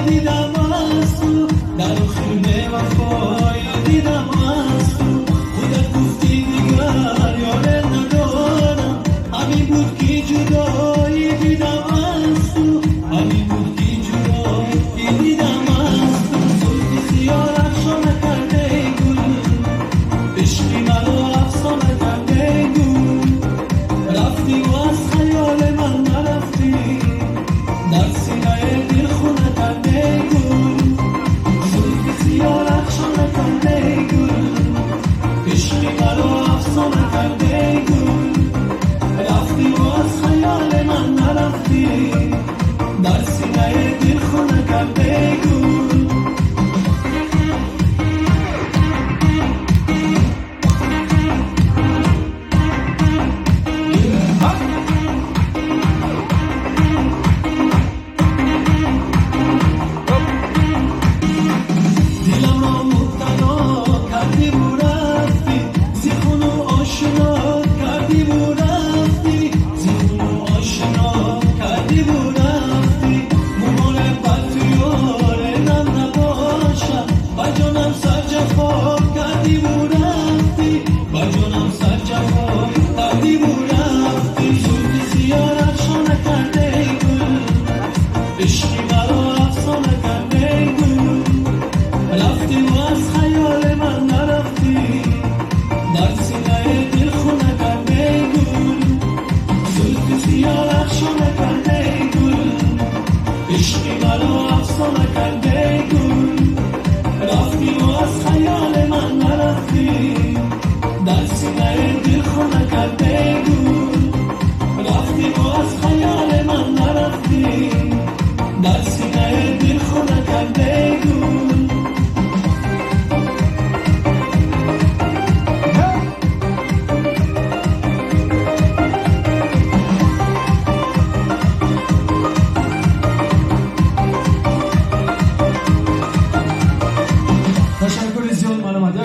دیدم از تو در خیلی وفای دیدم از تو خودت گفتی دیگر یاره ندارم همین بود که جدایی دیدم از تو همین بود که جدایی دیدم از تو زلف زیاد افشانه کرده گل عشقی منو افسانه کرده گل رفتی و از خیال من نرفتی در سینه دل خونه کرده گل زلف زیاد افشانه کرده گل عشقی منو افسانه کرده گل رفتی و از خیال من نرفتی در سینه دل خونه کرده گل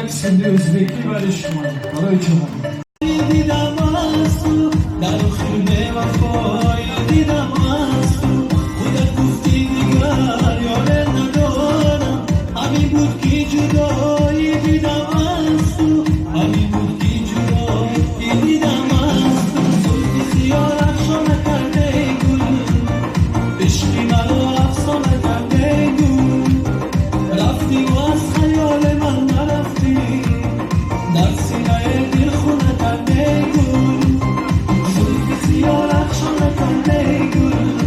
سنده ازبکی برای شما برای شما دیدم از تو در خیلی وفای دیدم از تو خودت گفتی دیگر یاره ندارم همین بود که جدایی دیدم از تو همین بود که جدایی دیدم از تو زلف زیاد افشانه کرده گل عشقی منو افسانه کرده گل رفتی و از خیال من نرفتی در سینه دل خونه کرده گل زلف زیاد افشانه کرده گل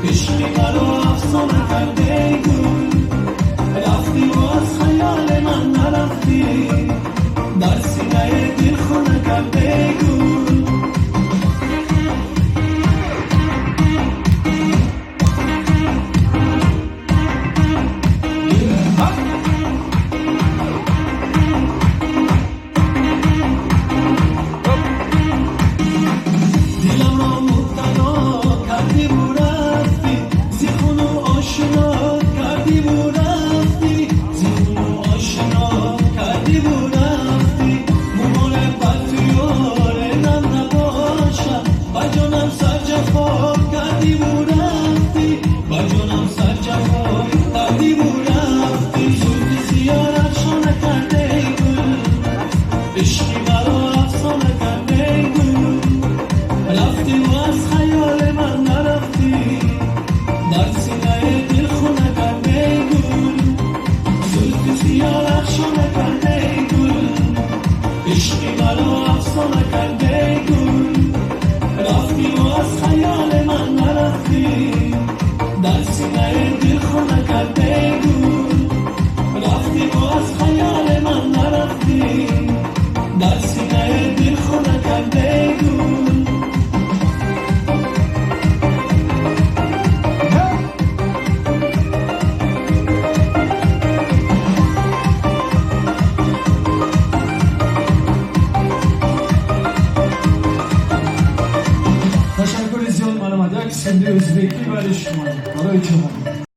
عشقی منو افسانه کرده گل رفتی و از خیال من نرفتی در سینه دل خونه کرده گل تشکر زیاد من آمده سنده ازبکی برای شما